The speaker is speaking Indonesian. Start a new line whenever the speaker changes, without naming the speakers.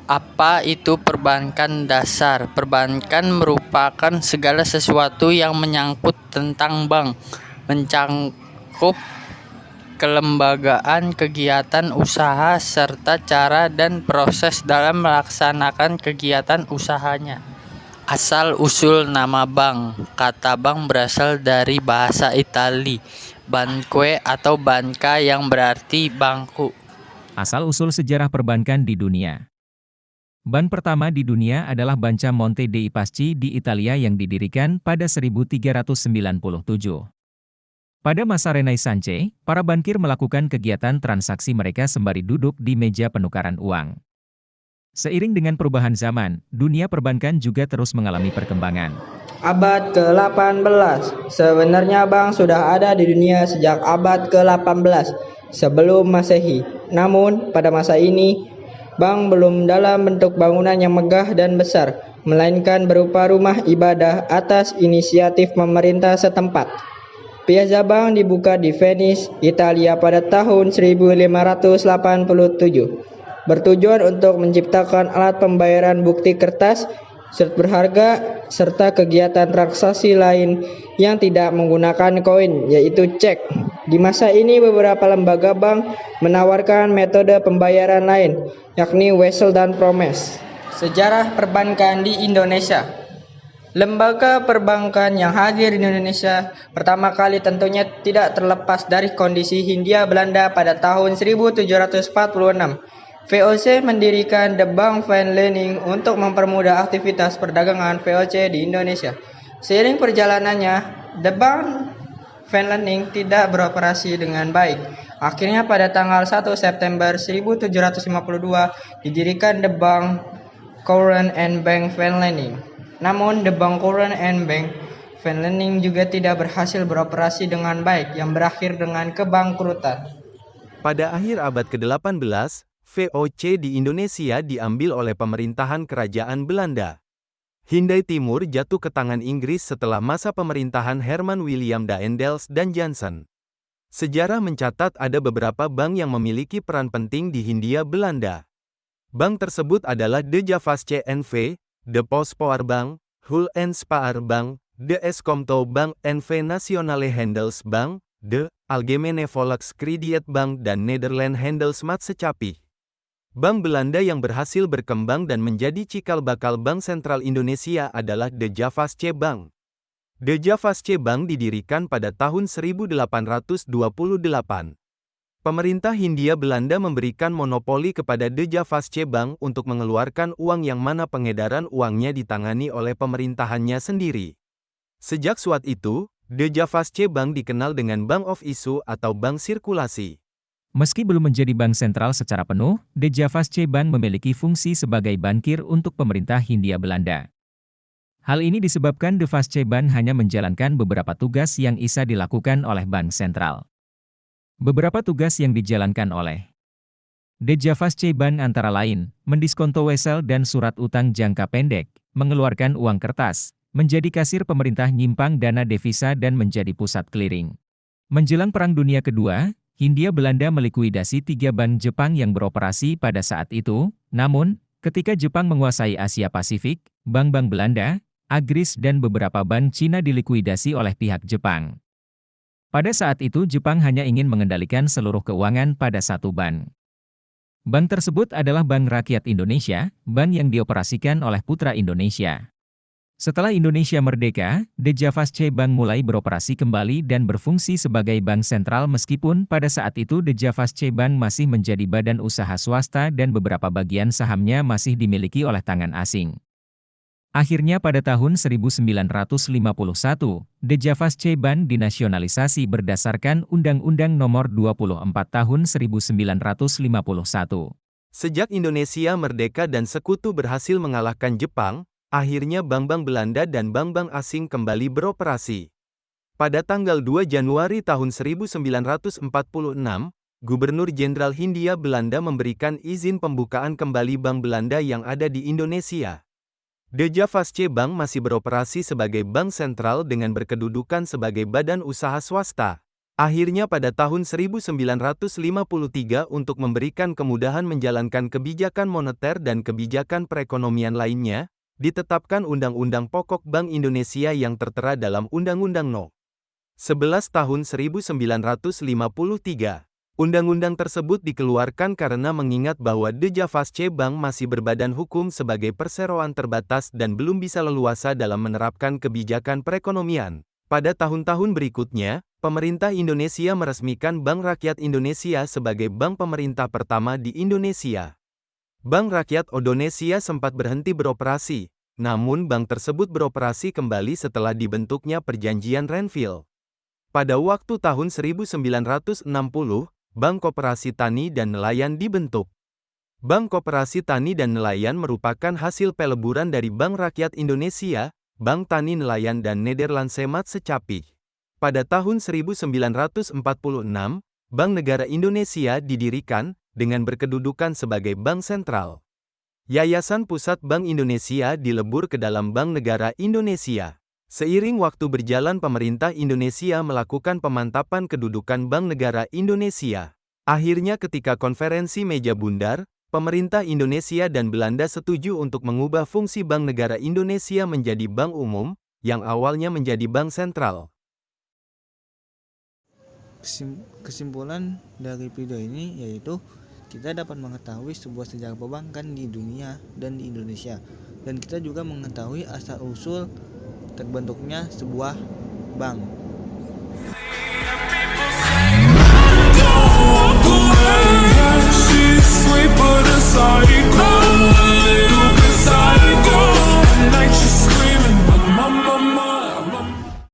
Apa itu perbankan dasar? Perbankan merupakan segala sesuatu yang menyangkut tentang bank, mencangkup kelembagaan, kegiatan usaha, serta cara dan proses dalam melaksanakan kegiatan usahanya. Asal-usul nama bank. Kata bank berasal dari bahasa Itali, banque atau banca yang berarti bangku.
Asal-usul sejarah perbankan di dunia. Bank pertama di dunia adalah Banca Monte dei Paschi di Italia yang didirikan pada 1397. Pada masa Renaissance, para bankir melakukan kegiatan transaksi mereka sembari duduk di meja penukaran uang. Seiring dengan perubahan zaman, dunia perbankan juga terus mengalami perkembangan.
Abad ke-18. Sebenarnya bank sudah ada di dunia sejak abad ke-18 sebelum Masehi. Namun, pada masa ini, bank belum dalam bentuk bangunan yang megah dan besar, melainkan berupa rumah ibadah atas inisiatif pemerintah setempat. Piazza Bank dibuka di Venice, Italia pada tahun 1587. Bertujuan untuk menciptakan alat pembayaran bukti kertas, surat berharga, serta kegiatan transaksi lain yang tidak menggunakan koin, yaitu cek. Di masa ini beberapa lembaga bank menawarkan metode pembayaran lain, yakni wesel dan promes. Sejarah perbankan di Indonesia. Lembaga perbankan yang hadir di Indonesia pertama kali tentunya tidak terlepas dari kondisi Hindia Belanda pada tahun 1746. VOC mendirikan The Bank van Lening untuk mempermudah aktivitas perdagangan VOC di Indonesia. Seiring perjalanannya, The Bank van Lening tidak beroperasi dengan baik. Akhirnya pada tanggal 1 September 1752 didirikan The Bank Courant and Bank van Lening. Namun, The Bank Courant and Bank van Lening juga tidak berhasil beroperasi dengan baik yang berakhir dengan kebangkrutan.
Pada akhir abad ke-18, VOC di Indonesia diambil oleh pemerintahan Kerajaan Belanda. Hindai Timur jatuh ke tangan Inggris setelah masa pemerintahan Herman William Daendels dan Jansen. Sejarah mencatat ada beberapa bank yang memiliki peran penting di Hindia Belanda. Bank tersebut adalah De Javasche N.V., De Postpoorbank, Hul en Spaarbank, De Eskomto Bank N.V. Nationale Handelsbank, De Algemene Volkskredietbank dan Nederland Handelsmaatschappij. Bank Belanda yang berhasil berkembang dan menjadi cikal bakal Bank Sentral Indonesia adalah De Javasche Bank. De Javasche Bank didirikan pada tahun 1828. Pemerintah Hindia Belanda memberikan monopoli kepada De Javasche Bank untuk mengeluarkan uang yang mana pengedaran uangnya ditangani oleh pemerintahannya sendiri. Sejak saat itu, De Javasche Bank dikenal dengan Bank of Issue atau bank sirkulasi.
Meski belum menjadi bank sentral secara penuh, De Javasche Bank memiliki fungsi sebagai bankir untuk pemerintah Hindia Belanda. Hal ini disebabkan De Javasche Bank hanya menjalankan beberapa tugas yang bisa dilakukan oleh bank sentral. Beberapa tugas yang dijalankan oleh De Javasche Bank antara lain, mendiskonto wesel dan surat utang jangka pendek, mengeluarkan uang kertas, menjadi kasir pemerintah nyimpang dana devisa dan menjadi pusat clearing. Menjelang Perang Dunia Kedua, Hindia Belanda melikuidasi 3 bank Jepang yang beroperasi pada saat itu, namun, ketika Jepang menguasai Asia Pasifik, bank-bank Belanda, Agris dan beberapa bank Cina dilikuidasi oleh pihak Jepang. Pada saat itu Jepang hanya ingin mengendalikan seluruh keuangan pada satu bank. Bank tersebut adalah Bank Rakyat Indonesia, bank yang dioperasikan oleh Putra Indonesia. Setelah Indonesia merdeka, De Javasche Bank mulai beroperasi kembali dan berfungsi sebagai bank sentral meskipun pada saat itu De Javasche Bank masih menjadi badan usaha swasta dan beberapa bagian sahamnya masih dimiliki oleh tangan asing. Akhirnya pada tahun 1951, De Javasche Bank dinasionalisasi berdasarkan Undang-Undang Nomor 24 Tahun 1951.
Sejak Indonesia merdeka dan sekutu berhasil mengalahkan Jepang, akhirnya bank-bank Belanda dan bank-bank asing kembali beroperasi. Pada tanggal 2 Januari tahun 1946, Gubernur Jenderal Hindia Belanda memberikan izin pembukaan kembali bank Belanda yang ada di Indonesia. De Javasche Bank masih beroperasi sebagai bank sentral dengan berkedudukan sebagai badan usaha swasta. Akhirnya pada tahun 1953 untuk memberikan kemudahan menjalankan kebijakan moneter dan kebijakan perekonomian lainnya, ditetapkan Undang-Undang Pokok Bank Indonesia yang tertera dalam Undang-Undang No. 11 tahun 1953. Undang-undang tersebut dikeluarkan karena mengingat bahwa De Javasche Bank masih berbadan hukum sebagai perseroan terbatas dan belum bisa leluasa dalam menerapkan kebijakan perekonomian. Pada tahun-tahun berikutnya, pemerintah Indonesia meresmikan Bank Rakyat Indonesia sebagai bank pemerintah pertama di Indonesia. Bank Rakyat Indonesia sempat berhenti beroperasi, namun bank tersebut beroperasi kembali setelah dibentuknya Perjanjian Renville. Pada waktu tahun 1960, Bank Koperasi Tani dan Nelayan dibentuk. Bank Koperasi Tani dan Nelayan merupakan hasil peleburan dari Bank Rakyat Indonesia, Bank Tani Nelayan dan Nederlandse Maatschappij. Pada tahun 1946, Bank Negara Indonesia didirikan, dengan berkedudukan sebagai bank sentral. Yayasan Pusat Bank Indonesia dilebur ke dalam Bank Negara Indonesia. Seiring waktu berjalan pemerintah Indonesia melakukan pemantapan kedudukan Bank Negara Indonesia. Akhirnya ketika konferensi meja bundar, pemerintah Indonesia dan Belanda setuju untuk mengubah fungsi Bank Negara Indonesia menjadi bank umum, yang awalnya menjadi bank sentral.
Kesimpulan dari video ini yaitu kita dapat mengetahui sebuah sejarah perbankan di dunia dan di Indonesia, dan kita juga mengetahui asal-usul terbentuknya sebuah bank.